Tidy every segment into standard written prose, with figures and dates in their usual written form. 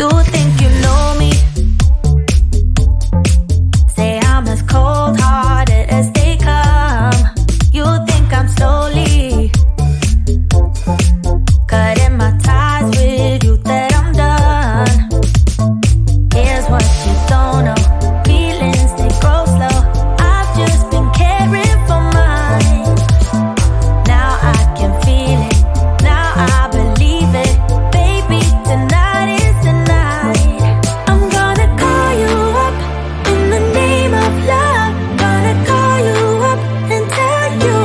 You think you know me? Say I'm as cold-hearted as they come. You think I'm slowly cutting my ties with you, that I'm done. Here's what you don't know. Feelings, they grow slow. I've just been caring for mine. Now I can feel it. Now I believe it. Baby, tonight is the night. I'm gonna call you up in the name of love. Gonna call you up and tell you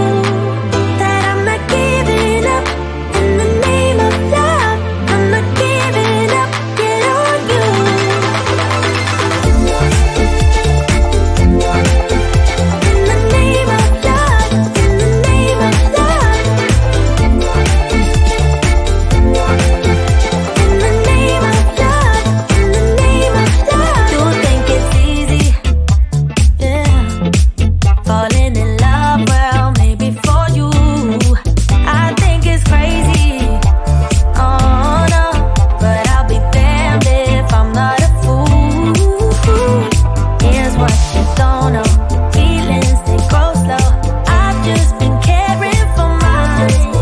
that I'm not giving up. In the name of love, I'm not giving up. Get on you. In the name of love, in the name of love. In the name of love, in the name of love. You think it's easy, yeah, falling in love, well, maybe for you. I think it's crazy, oh no, but I'll be damned if I'm not a fool. Here's what you don't know. Feelings, they grow slow. I've just been caring for mine.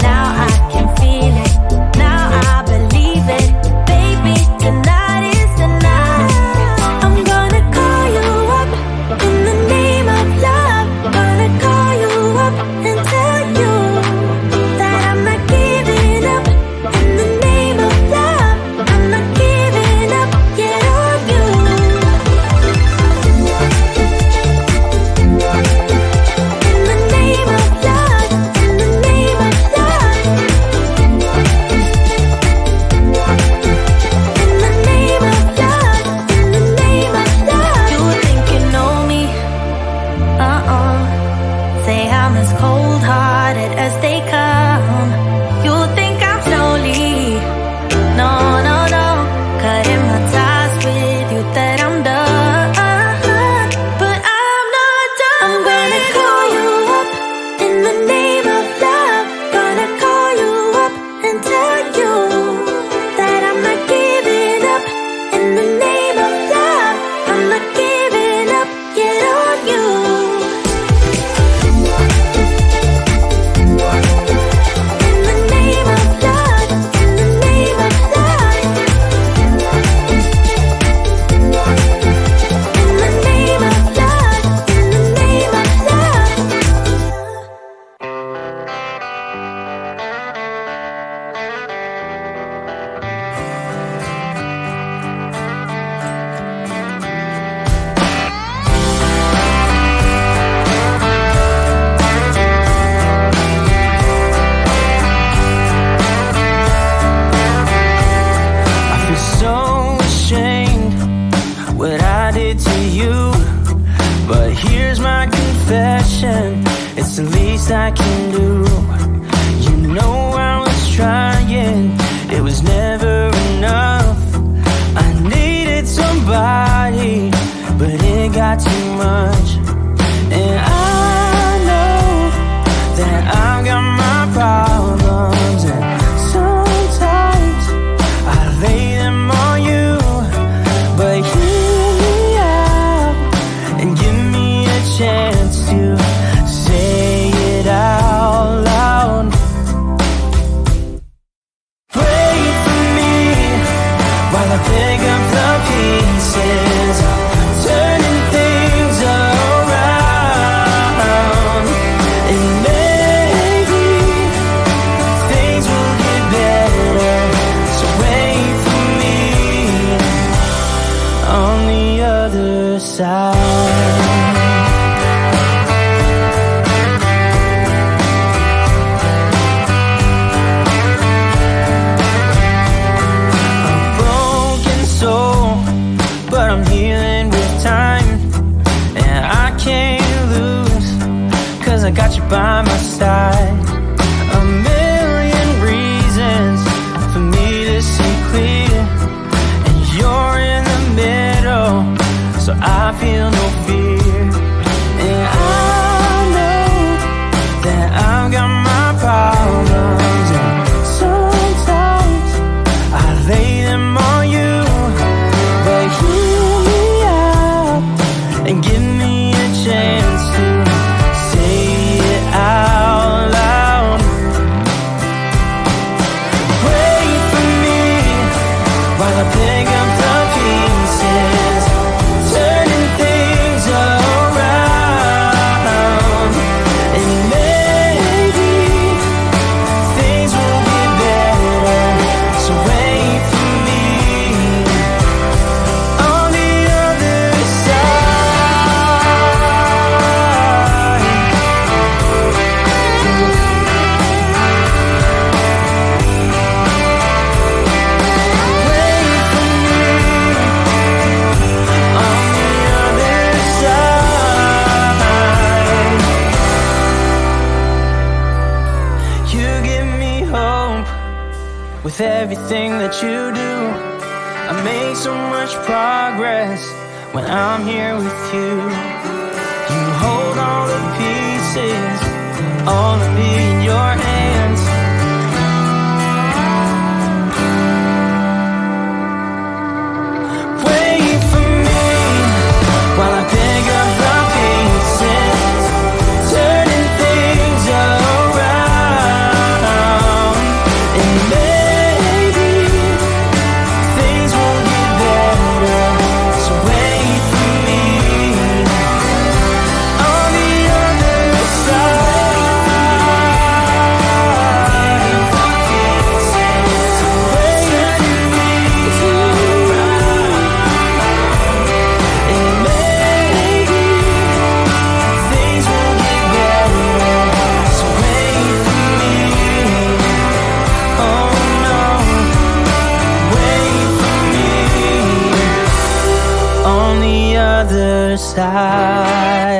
Now I can feel it. Now I believe it. Baby, tonight is the night. I'm gonna call you up in the name of love. Gonna call you up and tell you that I'm not giving up. In the name of love, I'm not giving up. Get on you. In the name of love, in the name of love. In the name of love, in the name of love. You think you know me? Say I'm as cold-hearted as they come. You think I'm slowly, no, no, no, cutting my ties with you, that I'm done. But I'm not done. I'm gonna call you up in the name of love. Gonna call you up and tell you that I'm not giving up. In the name of love, I'm not giving up. Get on you. In the name of love, in the name of love. In the name of love, in the name of love. I feel so ashamed what I did to you, but here's my confession, it's the least I can do. You know I was trying, it was never enough. I needed somebody, but it got too much. And I know that I've got my problems, and sometimes I lay them on you. But hear me out and give me a chance to say it out loud. Pray for me while I pick up the pieces, turning things around. And maybe things will get better, so wait for me on the other side. A broken soul, but I'm healing with time. And I can't lose, 'cause I got you by my side. A million reasons for me to see clear, and you're in the middle, so I feel no fear. And I know that I've got my problems, and sometimes I lay them while I pick up the pieces, turning things around. And maybe things will get better, so wait for me on the other side. Wait for me on the other side. You give me hope with everything that you do. I make so much progress when I'm here with you. You hold all the pieces, all of me in your hands. Wait for me while I pick up the pieces, turning things around. And maybe things will get better, so wait for me on the other side. Wait for me, and maybe things will get better, so wait for me. Oh no, wait for me on the other side.